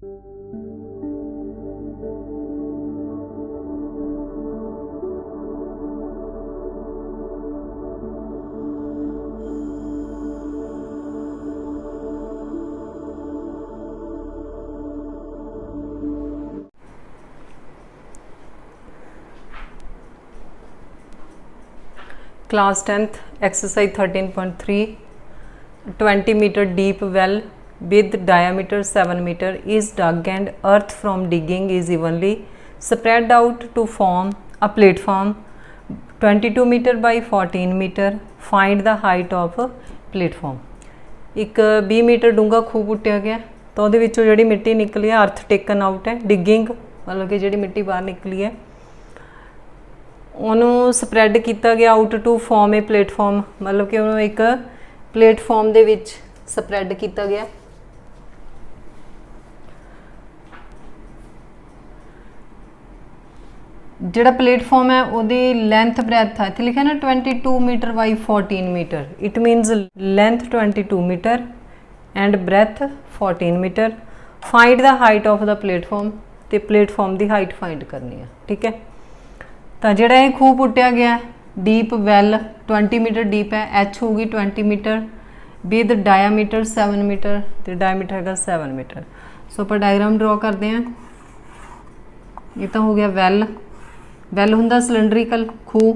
Class 10th exercise 13.3 20 meter deep well with diameter 7 meter is dug and earth from digging is evenly spread out to form a platform 22 meter by 14 meter. Find the height of platform. एक 20 metre डूंगा खूह पुट्टिया गया तो ਉਹਦੇ ਵਿੱਚੋਂ ਜਿਹੜੀ ਮਿੱਟੀ ਨਿਕਲੀ ਹੈ अर्थ टेकन आउट है डिगिंग मतलब कि ਜਿਹੜੀ ਮਿੱਟੀ ਬਾਹਰ ਨਿਕਲੀ ਹੈ ਉਹਨੂੰ ਸਪਰੈਡ ਕੀਤਾ ਗਿਆ out to form a platform मतलब कि ਉਹਨੂੰ ਇੱਕ ਪਲੇਟਫਾਰਮ ਦੇ ਵਿੱਚ ਸਪਰੈਡ ਕੀਤਾ ਗਿਆ। ਜਿਹੜਾ ਪਲੇਟਫਾਰਮ ਹੈ ਉਹਦੀ ਲੈਂਥ ਬ੍ਰੈਥ ਹੈ ਇੱਥੇ ਲਿਖਿਆ ਨਾ 22 metre by 14 metre it means length 22 metre and breadth 14 metre. Find the height of the platform तो प्लेटफॉर्म की हाइट फाइंड करनी है ठीक है। तो जोड़ा ये खूह पुट्टिया गया डीप वैल 20 मीटर डीप है एच होगी 20 मीटर विद डायामीटर 7 मीटर तो डायामीटर है 7 मीटर। सो आप डायग्राम ड्रॉ करते हैं। ये तो हो गया वैल वैल होंदा सिलेंडरिकल खूह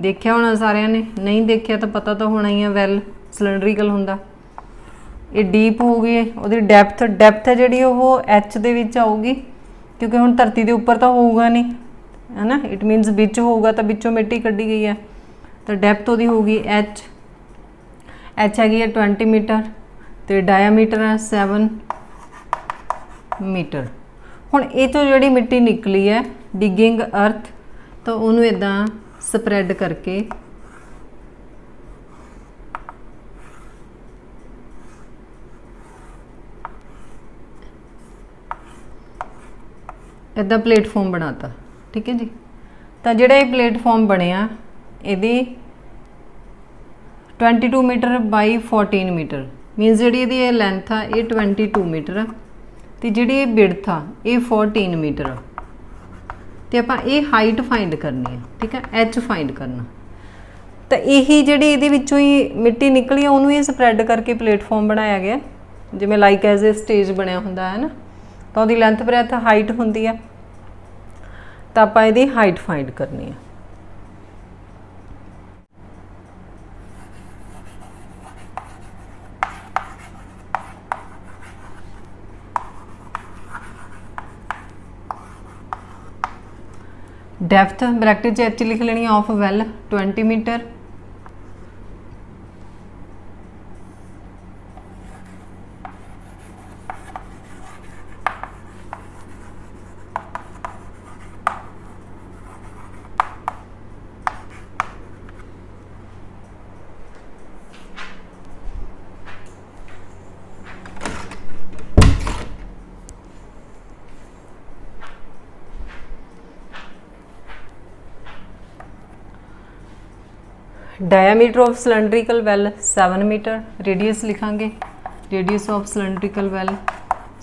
देखिया होना सारिਆਂ ने नहीं देखिया तो पता तो होना ही है वैल सिलेंडरिकल होंदा। ये डीप होगी ਉਹਦੀ ਡੈਪਥ है जी वो एच ਦੇ ਵਿੱਚ ਆਊਗੀ क्योंकि ਹੁਣ ਧਰਤੀ ਦੇ ਉੱਪਰ ਤਾਂ ਹੋਊਗਾ नहीं है ना इट मीनस बिच होगा तो बिचों मिट्टी कढ़ी गई है तो डैप्थ वो होगी एच हैगी है 20 मीटर तो डायामीटर है 7 मीटर। हुण ये तो जी मिट्टी निकली है डिगिंग अर्थ तो उन्होंने इदा स्प्रैड करके इदा प्लेटफॉर्म बनाता ठीक है जी। तो जोड़ा ये प्लेटफॉर्म बनया ये 22 मीटर बाई 14 मीटर मीनस जी लेंथ आ ये 22 मीटर आ तो जी बिड्थ आ ये 14 मीटर आ तो आप ये हाइट फाइंड करनी है ठीक है एच फाइंड करना। तो यही जी ही मिट्टी निकली है उन्होंने स्प्रैड करके प्लेटफॉर्म बनाया गया जिमें लाइक एज ए स्टेज बनया होंदा है ना तो उसकी लेंथ ब्रैथ हाइट होंदी है तो आप इसकी हाइट फाइंड करनी है। डेप्थ ब्रैकेट एच लिख लेनी of well 20 metre diameter of cylindrical well 7 metre radius लिखांगे radius of cylindrical well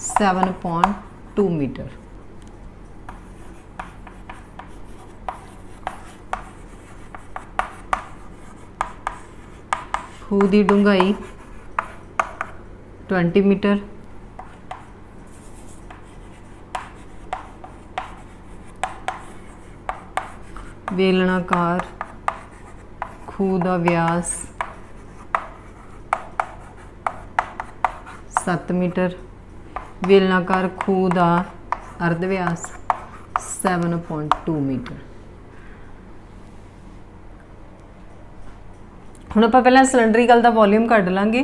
7.2 metre. खूह की डूंघाई 20 मीटर वेलनाकार खूह का व्यास 7 मीटर वेलनाकार खूह का अर्ध व्यास 7.2 मीटर। हुण आपां पहलां सिलेंडरिकल का वॉल्यूम कढ लांगे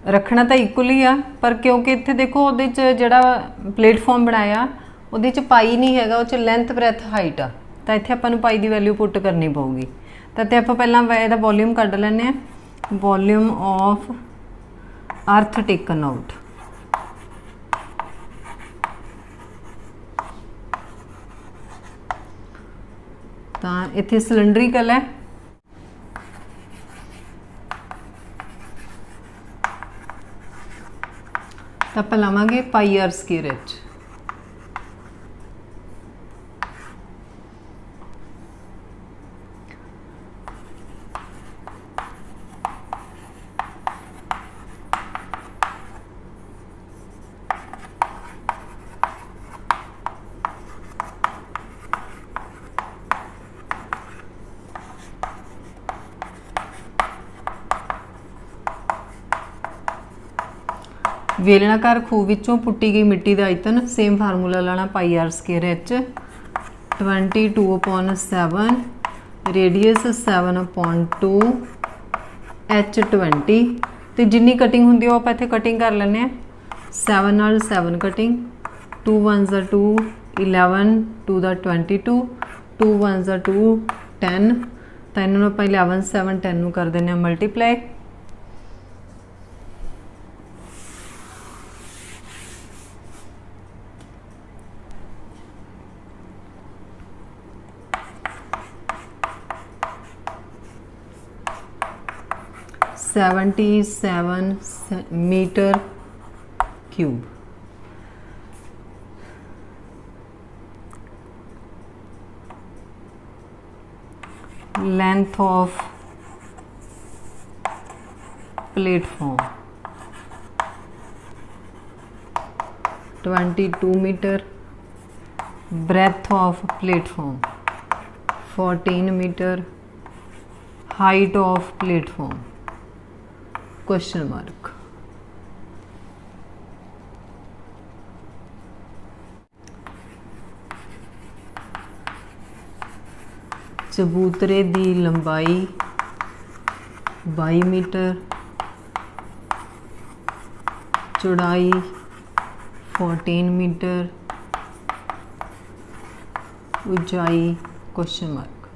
रखना तो इक्वल ही आ पर क्योंकि इत्थे देखो उहदे च जिहड़ा प्लेटफॉर्म बनाया उहदे च पाई नहीं हैगा उह च लेंथ ब्रैथ हाइट आ तो इत्थे आपां नूं पाई की वैल्यू पुट करनी पऊगी। तो आप पहला यदा वॉल्यूम कढ़ लें volume of earth taken out तो इत्थे सिलेंडरिकल है तो आप लावांगे पाई आर स्केयर एच। वेलनाकार खूह विचों पुट्टी गई मिट्टी का आयतन, सेम फार्मूला लाना pi R square H 22/7, radius 7/2, H 20। तो जिन्नी कटिंग होंगी वो आप इत्थे कटिंग कर लें। 7 नाल 7 कटिंग, 2 1s 2, 11 2 22, 2 1s 2, 10। तो इन्होंने आप 11 7 10 कर दें multiply. (77 metre cube. Length of platform 22 metre, breadth of platform 14 metre, height of platform question mark. चबूतरे की लंबाई 22 मीटर, चौड़ाई 14 मीटर, ऊंचाई question mark.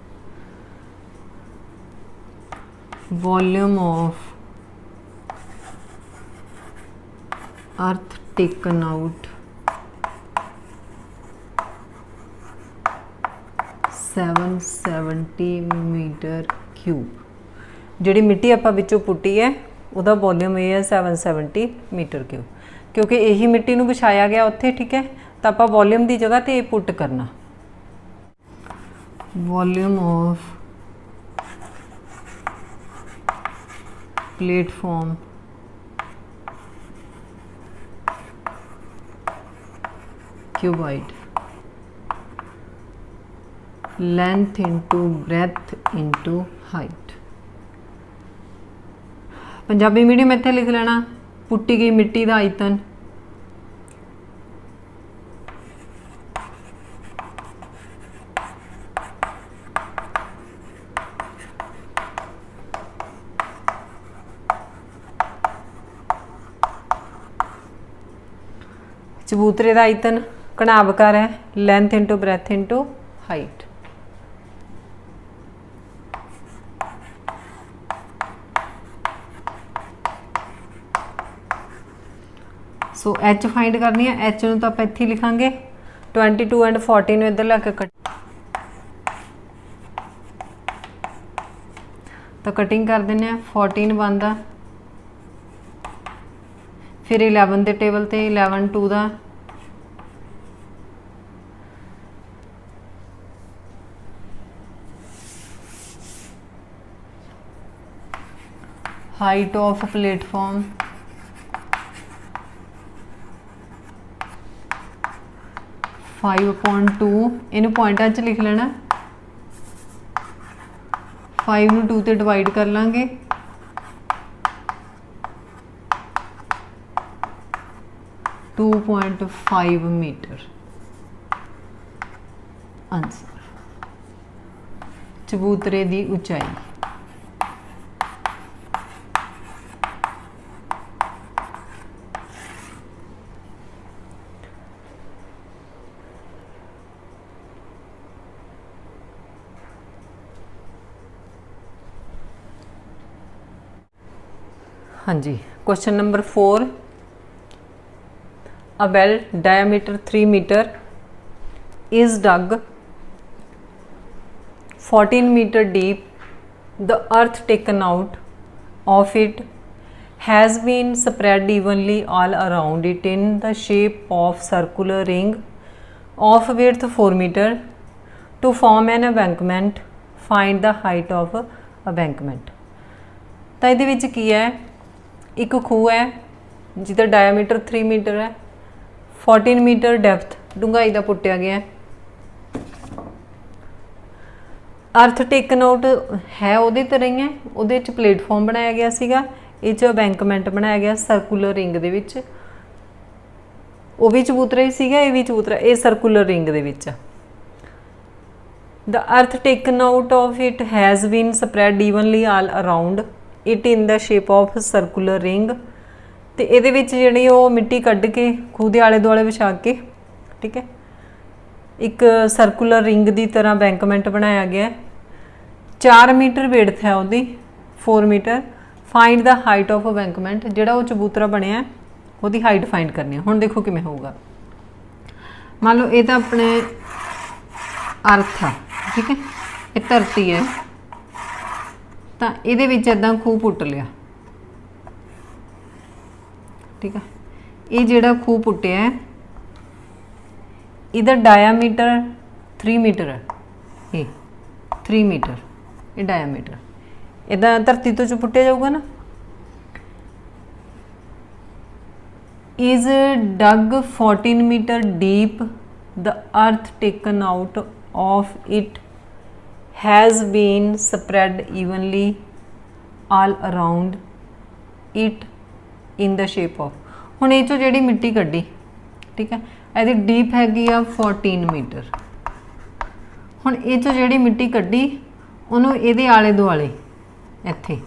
Volume of earth taken out 770 metre cube. जिहड़ी मिट्टी आपां विचों पुट्टी है उहदा वॉल्यूम ये है 770 मीटर क्यूब, क्योंकि यही मिट्टी नूं विछाया गया उत्थे। ठीक है, तो आपां वॉल्यूम की जगह ते पुट करना। Volume of platform cuboid, length into breadth into height. Punjabi medium इत्थे लिख लेना, पुट्टी गई मिट्टी का आयतन चबूतरे का आयतन घनावकार है, length into breadth into height. So H find करनी है। एच नूं तो आप इत्थे लिखांगे 22 एंड 14 नूं इधर लैके कट, तो कटिंग कर देने। 14 बनता, फिर 11 के टेबल ते 11 2 का, हाइट ऑफ प्लेटफॉर्म 5.2, इन पॉइंटा च लिख लेना। 5 नूं 2 ते डिवाइड कर लांगे, टू 2.5 मीटर आंसर। चबूतरे की ऊंचाई हाँ जी। Question number 4, a well diameter 3 meter is dug 14 meter deep. The earth taken out of it has been spread evenly all around it in the shape of circular ring of width 4 meter to form an embankment. Find the height of embankment. ਤਾਂ ਇਹਦੇ ਵਿੱਚ ਕੀ ਹੈ, ਇੱਕ ਖੂਹ ਹੈ ਜਿਹਦਾ diameter 3 metre ਹੈ, 14 metre depth ਡੂੰਘਾਈ ਦਾ ਪੁੱਟਿਆ ਗਿਆ। अर्थ टेकन आउट है ਉਹਦੇ ਤਰ੍ਹਾਂ ਹੀ ਹੈ, ਉਹਦੇ 'ਚ ਪਲੇਟਫਾਰਮ ਬਣਾਇਆ ਗਿਆ ਸੀਗਾ, ਇਹ 'ਚ ਬੈਂਕਮੈਂਟ ਬਣਾਇਆ ਗਿਆ ਸਰਕੂਲਰ ਰਿੰਗ ਦੇ ਵਿੱਚ। ਉਹ ਵੀ ਚਬੂਤਰਾ ਹੀ ਸੀਗਾ, ਇਹ ਵੀ ਚਬੂਤਰਾ, ਇਹ ਸਰਕੂਲਰ ਰਿੰਗ ਦੇ ਵਿੱਚ। The earth taken out of it has been spread evenly all around it in the shape of circular ring. ਅਤੇ ਇਹਦੇ ਵਿੱਚ ਜਿਹੜੀ ਉਹ ਮਿੱਟੀ ਕੱਢ ਕੇ ਖੂਹ ਦੇ ਆਲੇ ਦੁਆਲੇ ਵਿਛਾ ਕੇ, ਠੀਕ ਹੈ, ਇੱਕ ਸਰਕੂਲਰ ਰਿੰਗ ਦੀ ਤਰ੍ਹਾਂ ਬੈਂਕਮੈਂਟ ਬਣਾਇਆ ਗਿਆ। 4 ਮੀਟਰ ਵਿਡਥ ਹੈ ਉਹਦੀ, 4 metre. Find the height of embankment, ਜਿਹੜਾ ਉਹ ਚਬੂਤਰਾ ਬਣਿਆ ਉਹਦੀ ਹਾਈਟ ਫਾਈਂਡ ਕਰਨੀ ਹੈ। ਹੁਣ ਦੇਖੋ ਕਿਵੇਂ ਹੋਊਗਾ। ਮੰਨ ਲਓ ਇਹ ਤਾਂ ਆਪਣੇ ਅਰਥ ਆ, ਠੀਕ ਹੈ, ਇਹ ਧਰਤੀ ਹੈ, ਤਾਂ ਇਹਦੇ ਵਿੱਚ ਇੱਦਾਂ ਖੂਹ ਪੁੱਟ ਲਿਆ, ਠੀਕ ਹੈ। ਇਹ ਜਿਹੜਾ ਖੂਹ ਪੁੱਟਿਆ ਹੈ ਇਹਦਾ ਡਾਇਆਮੀਟਰ 3 ਮੀਟਰ ਹੈ, ਇਹ 3 ਮੀਟਰ ਇਹ ਡਾਇਆਮੀਟਰ। ਇੱਦਾਂ ਧਰਤੀ ਤੋਂ ਚ ਪੁੱਟਿਆ ਜਾਊਗਾ ਨਾ। is dug 14 meter deep. The earth taken out of it has been spread evenly all around it in the shape of। ਹੁਣ ਇਹ ਚੋਂ ਜਿਹੜੀ ਮਿੱਟੀ ਕੱਢੀ, ਠੀਕ ਹੈ, ਇਹਦੀ ਡੀਪ ਹੈਗੀ ਆ 14 ਮੀਟਰ। ਹੁਣ ਇਹ ਚੋਂ ਜਿਹੜੀ ਮਿੱਟੀ ਕੱਢੀ ਉਹਨੂੰ ਇਹਦੇ ਆਲੇ ਦੁਆਲੇ ਇੱਥੇ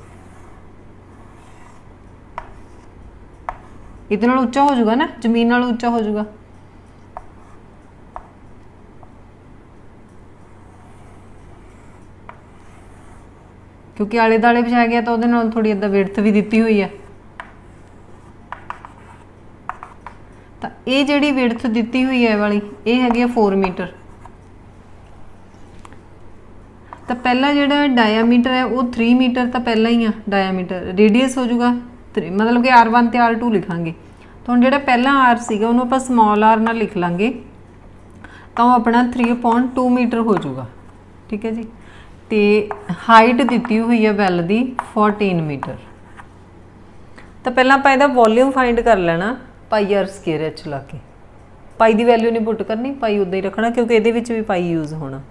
ਇਹਦੇ ਨਾਲ ਉੱਚਾ ਹੋ ਜਾਊਗਾ ਨਾ, ਜ਼ਮੀਨ ਨਾਲ ਉੱਚਾ ਹੋ ਜਾਊਗਾ। ਕਿਉਂਕਿ ਆਲੇ ਦੁਆਲੇ ਵਿਛਾਇਆ ਗਿਆ ਤਾਂ ਉਹਦੇ ਨਾਲ ਥੋੜੀ ਏਦਾਂ ਵਿਡਥ ਵੀ ਦਿੱਤੀ ਹੋਈ ਹੈ। ਤਾਂ ਇਹ ਜਿਹੜੀ ਵਿਡਥ ਦਿੱਤੀ ਹੋਈ ਹੈ ਵਾਲੀ, ਇਹ ਹੈਗੀ ਆ 4 ਮੀਟਰ। ਤਾਂ ਪਹਿਲਾ ਜਿਹੜਾ ਡਾਇਆਮੀਟਰ ਹੈ ਉਹ 3 ਮੀਟਰ ਤਾਂ ਪਹਿਲਾਂ ਹੀ ਆ ਡਾਇਆਮੀਟਰ। ਰੇਡੀਅਸ ਹੋ ਜਾਊਗਾ 3, ਮਤਲਬ ਕਿ R1 ਤੇ R2 ਲਿਖਾਂਗੇ। ਤਾਂ ਹੁਣ ਜਿਹੜਾ ਪਹਿਲਾ R ਸੀਗਾ ਉਹਨੂੰ ਆਪਾਂ ਸਮਾਲ r ਨਾਲ ਲਿਖ ਲਾਂਗੇ, ਤਾਂ ਉਹ ਆਪਣਾ 3/2 ਮੀਟਰ ਹੋ ਜਾਊਗਾ, ਠੀਕ ਹੈ ਜੀ। ਤੇ ਹਾਈਟ ਦਿੱਤੀ ਹੋਈ ਹੈ ਵੈਲ ਦੀ 14 ਮੀਟਰ। ਤਾਂ ਪਹਿਲਾਂ ਆਪਾਂ ਇਹਦਾ ਵੋਲਿਊਮ ਫਾਈਂਡ ਕਰ ਲੈਣਾ πr² h ਲਾ ਕੇ। ਪਾਈ ਦੀ ਵੈਲਿਊ ਨਹੀਂ ਪੁੱਟ ਕਰਨੀ, ਪਾਈ ਉੱਦਾਂ ਹੀ ਰੱਖਣਾ ਕਿਉਂਕਿ ਇਹਦੇ ਵਿੱਚ ਵੀ ਪਾਈ ਯੂਜ਼ ਹੋਣਾ।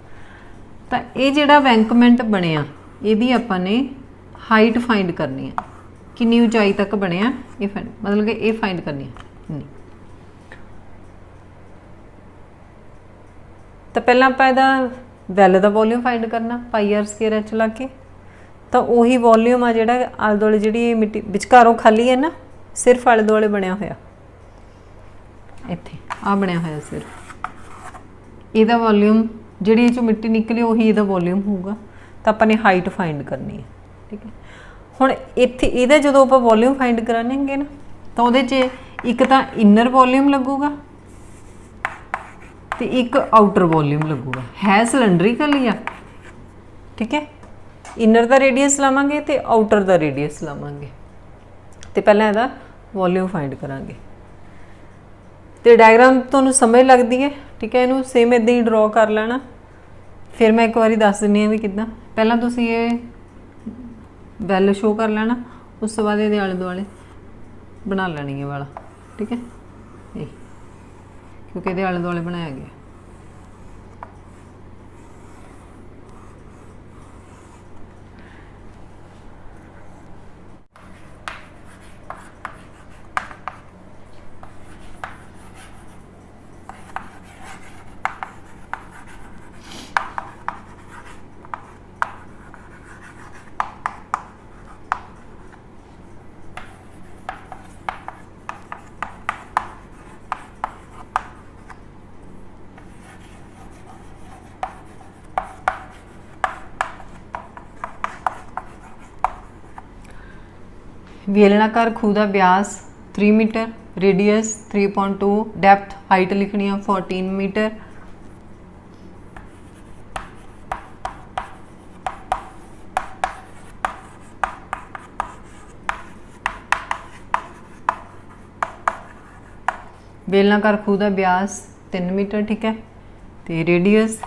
ਤਾਂ ਇਹ ਜਿਹੜਾ ਬੈਂਕਮੈਂਟ ਬਣਿਆ ਇਹਦੀ ਆਪਾਂ ਨੇ ਹਾਈਟ ਫਾਈਂਡ ਕਰਨੀ ਹੈ, ਕਿੰਨੀ ਉਚਾਈ ਤੱਕ ਬਣਿਆ ਇਹ ਮਤਲਬ ਕਿ ਇਹ ਫਾਈਂਡ ਕਰਨੀ ਹੈ। ਤਾਂ ਪਹਿਲਾਂ ਆਪਾਂ ਇਹਦਾ ਵੈਲ ਦਾ ਵੋਲਿਊਮ ਫਾਈਂਡ ਕਰਨਾ πr² h ਲਾ ਕੇ। ਤਾਂ ਉਹੀ ਵੋਲਿਊਮ ਆ ਜਿਹੜਾ ਆਲੇ ਦੁਆਲੇ ਜਿਹੜੀ ਇਹ ਮਿੱਟੀ ਵਿਚਕਾਰੋਂ ਖਾਲੀ ਹੈ ਨਾ, ਸਿਰਫ ਆਲੇ ਦੁਆਲੇ ਬਣਿਆ ਹੋਇਆ, ਇੱਥੇ ਆ ਬਣਿਆ ਹੋਇਆ ਸਿਰਫ, ਇਹਦਾ ਵੋਲਿਊਮ ਜਿਹੜੀ ਇਹ 'ਚੋਂ ਮਿੱਟੀ ਨਿਕਲੀ ਉਹੀ ਇਹਦਾ ਵੋਲਿਊਮ ਹੋਊਗਾ। ਤਾਂ ਆਪਾਂ ਨੇ ਹਾਈਟ ਫਾਈਂਡ ਕਰਨੀ ਹੈ, ਠੀਕ ਹੈ। ਹੁਣ ਇੱਥੇ ਇਹਦਾ ਜਦੋਂ ਆਪਾਂ ਵੋਲਿਊਮ ਫਾਈਂਡ ਕਰਾਂਗੇ ਨਾ, ਤਾਂ ਉਹਦੇ 'ਚ ਇੱਕ ਤਾਂ ਇਨਰ ਵੋਲਿਊਮ ਲੱਗੂਗਾ ਤੇ ਇੱਕ ਆਊਟਰ ਵੋਲਿਊਮ ਲੱਗੂਗਾ। ਹੈ ਸਿਲੰਡਰੀਕਲ ਹੀ ਆ, ਠੀਕ ਹੈ। ਇਨਰ ਦਾ ਰੇਡੀਅਸ ਲਾਵਾਂਗੇ ਤੇ ਆਊਟਰ ਦਾ ਰੇਡੀਅਸ ਲਾਵਾਂਗੇ। ਤੇ ਪਹਿਲਾਂ ਇਹਦਾ ਵੋਲਿਊਮ ਫਾਈਂਡ ਕਰਾਂਗੇ। ਤੇ ਡਾਇਗਰਾਮ ਤੁਹਾਨੂੰ ਸਮਝ ਲੱਗਦੀ ਹੈ, ਠੀਕ ਹੈ। ਇਹਨੂੰ ਸੇਮ ਇੱਦਾਂ ਹੀ ਡਰਾ ਕਰ ਲੈਣਾ। ਫਿਰ ਮੈਂ ਇੱਕ ਵਾਰੀ ਦੱਸ ਦਿੰਦੀ ਹਾਂ ਵੀ ਕਿੱਦਾਂ। ਪਹਿਲਾਂ ਤੁਸੀਂ ਇਹ ਵੈਲ ਸ਼ੋ ਕਰ ਲੈਣਾ, ਉਸ ਤੋਂ ਬਾਅਦ ਇਹਦੇ ਆਲੇ ਦੁਆਲੇ ਬਣਾ ਲੈਣੀ ਹੈ ਵਾਲਾ, ਠੀਕ ਹੈ। ਇਹ ਕਿਉਂਕਿ ਇਹਦੇ ਆਲੇ ਦੁਆਲੇ ਬਣਾਇਆ ਗਿਆ। बेलनाकार खूह का व्यास 3 मीटर, रेडियस 3.2, डेप्थ हाइट लिखनी है 14 मीटर। बेलनाकार खूह का व्यास 3 मीटर, ठीक है। तो रेडियस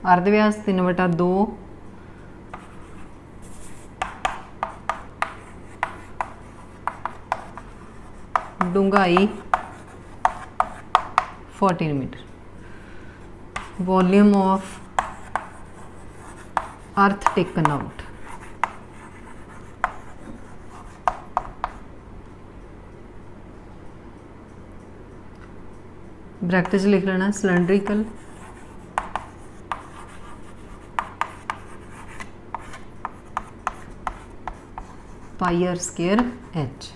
अर्ध व्यास 3/2, डूंघाई 14 metre. Volume of earth taken out, bracket लिख लेना सिलेंड्रिकल πr² h।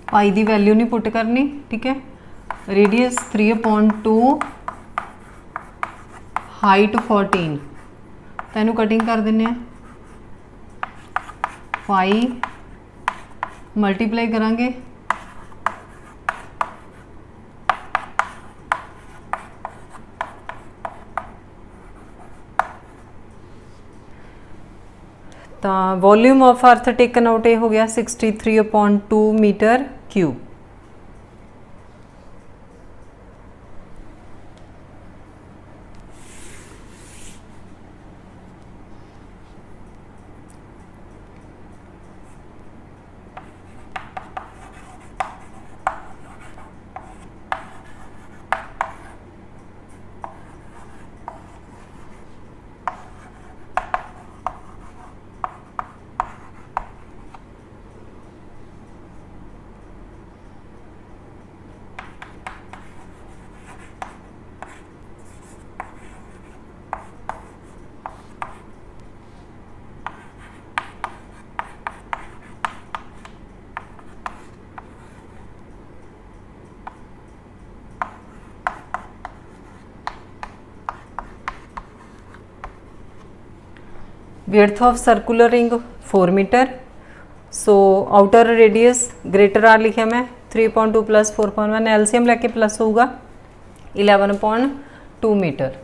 पाई की वैल्यू नहीं पुट करनी, ठीक है। रेडियस 3/2, हाइट 14, तो इनू कटिंग कर दें। पाई मल्टीप्लाई करांगे तो volume of earth taken out ये हो गया 63/2 metre cube. Width of circular ring 4 metre. So outer radius greater R लिखा मैं 3/2 + 4/1, एलसीएम लैके प्लस होगा 11/2 मीटर।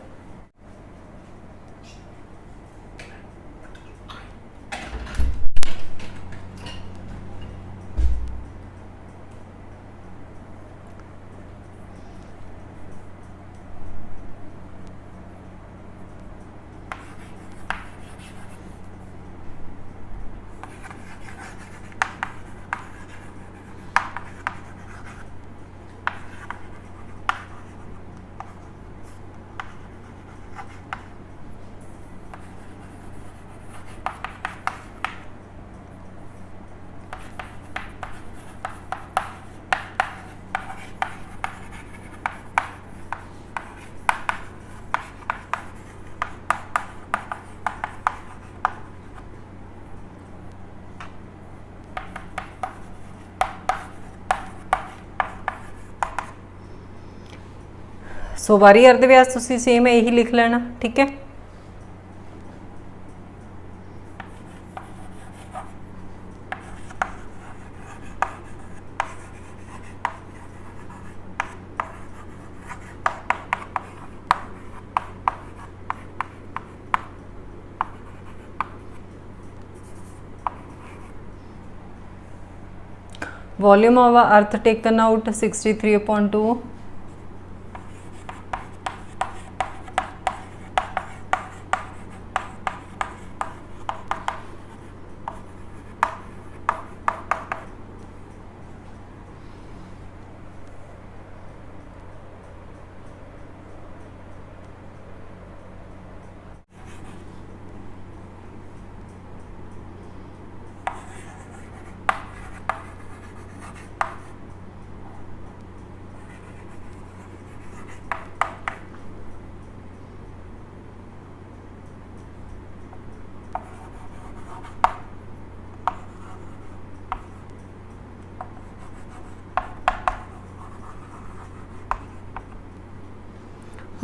सो बारी अर्ध व्यास तुसी सेम यही लिख लेना, ठीक है। Volume of earth taken out 63/2,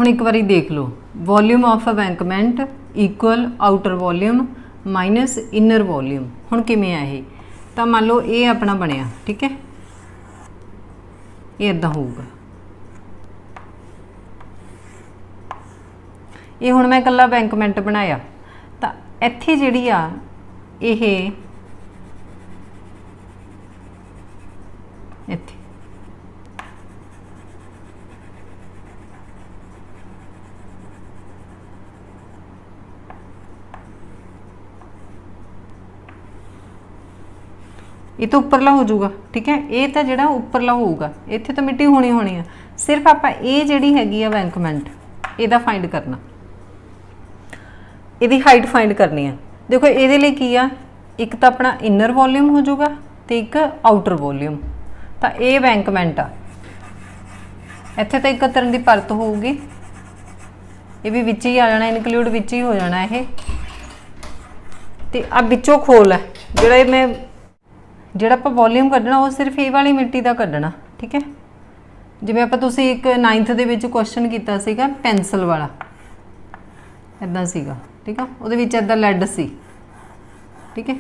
ਹੁਣ एक बारी देख लो, volume of embankment equal outer volume minus inner volume. हुण किवें आ ये, तो मान लो ये अपना बनिया, ठीक है, ये इदां होऊगा। ये हुण मैं कल्ला बैंकमेंट बनाया, तो इत्थे जिहड़ी आ ये इत्थे ये तो उपरला हो जाऊगा, ठीक है। ये तो जिहड़ा उपरला होऊगा, इत्थे तो मिट्टी होनी होनी है। सिर्फ आपां ये जिहड़ी हैगी आ बैंकमेंट, इहदा फाइंड करना, इहदी हाइट फाइंड करनी है। देखो इहदे लई की आ, एक तो अपना इनर वॉल्यूम हो जाऊगा तो एक आउटर वॉल्यूम। तो ये बैंकमेंट आ, इत्थे तो एक तरह की परत होऊगी, ये भी विच ही आ जाना, इनकलूड विच ही हो जाना ये। तो आ विचों खोल है जिहड़ा मैं जिहड़ा आपां वॉल्यूम कड्ढना वो सिर्फ ये वाली मिट्टी का कड्ढना, ठीक है। जिवें आपां तुसीं एक 9th दे विच क्वेश्चन कीता सीगा पेंसिल वाला, इदां सीगा, ठीक है। उहदे विच इदां लैड सी, ठीक है।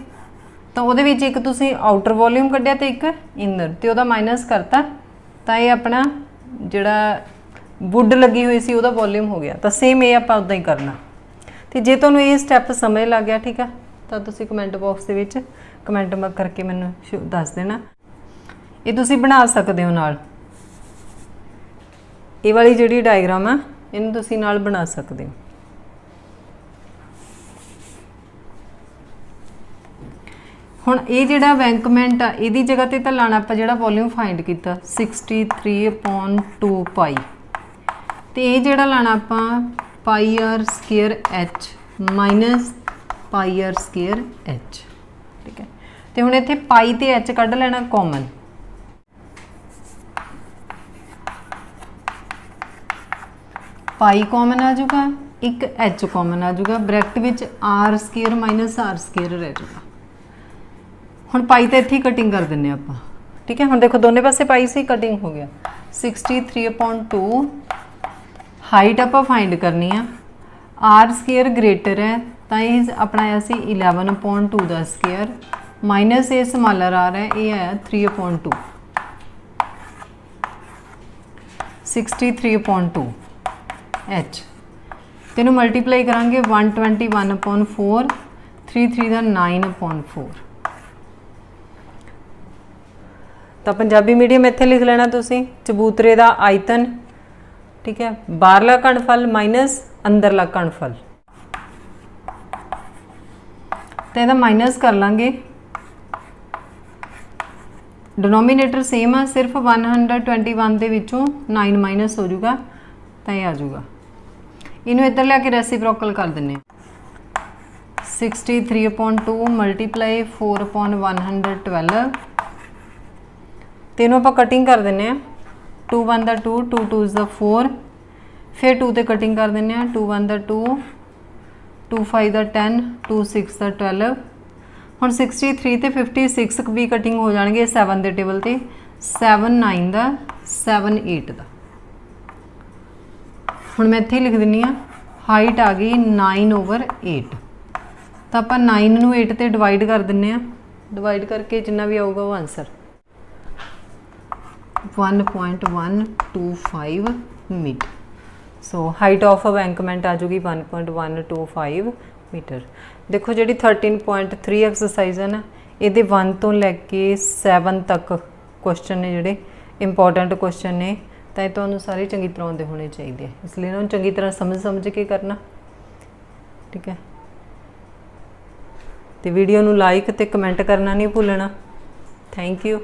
तो उहदे विच एक तुसीं आउटर वॉल्यूम कड्ढिया तो एक इनर, तो उहदा माइनस करता, तो ये अपना जिहड़ा वुड लगी हुई सी उहदा वॉल्यूम हो गया। तो सेम ये आपां उदां ही करना। तो जे तुहानूं ये स्टैप समझ लग गया, ठीक है, तो तुसीं कमेंट बॉक्स दे विच कमेंट करके मैनूं दस देना। ये तुसीं बना सकदे हो नाल, ये वाली जिहड़ी डायग्राम आ इहनूं तुसीं नाल बना सकदे हो। हुण ये जिहड़ा बैंकमेंट आ इहदी जगह ते तां लाना आपां जिहड़ा वॉल्यूम फाइंड कीता 63/2 पाई, तो ये जिहड़ा लाना आपां pi R square H minus pi R square H, ठीक है। तो हुण इत्थे पाई ते एच कढ लेना कॉमन, पाई कॉमन आ जाऊगा, एक एच कॉमन आ जाऊगा, ब्रैकेट विच R square minus R square रह जाऊगा। हुण पाई तो इत्थे कटिंग कर दिंने आपां, ठीक है। हुण देखो दोनों पासे पाई से कटिंग हो गया। 63/2 हाइट आपां फाइंड करनी आ, आर स्केयर ग्रेटर है तो ये अपना आया सी 11/2 का स्केयर माइनस ये स्मॉलर आ रहा है, ये आया 3/2 63/2 एच। तेनों मल्टीप्लाई करांगे 121/4 3 का 9/4। तो पंजाबी मीडियम इत्थे लिख लेना तुसीं, चबूतरे का आयतन, ठीक है, बाहरला घनफल माइनस अंदरला घनफल। तो यदा माइनस कर लांगे, डिनोमीनेटर सेम आ, सिर्फ 121 के विचों 9 माइनस हो जाऊगा, तो यह आ जाऊगा। इनू इधर लिया रेसिप्रोकल कर दें, 63/2 मल्टीप्लाई 4/112, तीनों आप कटिंग कर दें, 2 1 2 2 2 4, फिर 2 ते कटिंग कर दें, 2 1 2 2 5 10 2 6 12। हुण 63 ते 56 भी कटिंग हो जाएंगे 7 के टेबल ते, 7 9 का 7 8 का। हुण मैं इत्थे लिख दिंनी आ, हाइट आ गई 9/8। तो आप 9 नूं 8 ते डिवाइड कर दिंने आ, डिवाइड करके जिन्ना भी आऊगा वो answer 1.125 metre. So height of embankment आ जाऊगी 1.125 मीटर। देखो जी 13.3 एक्सरसाइज है ना, ये 1 तो लैके 7 तक क्वेश्चन ने जोड़े इंपॉर्टेंट क्वेश्चन ने, तो तुहानूं सारे चंगी तरह आउंदे होने चाहिए, इसलिए इन्होंने चंगी तरह समझ के करना, ठीक है। तो वीडियो नूं लाइक ते कमेंट करना नहीं भूलना। Thank you.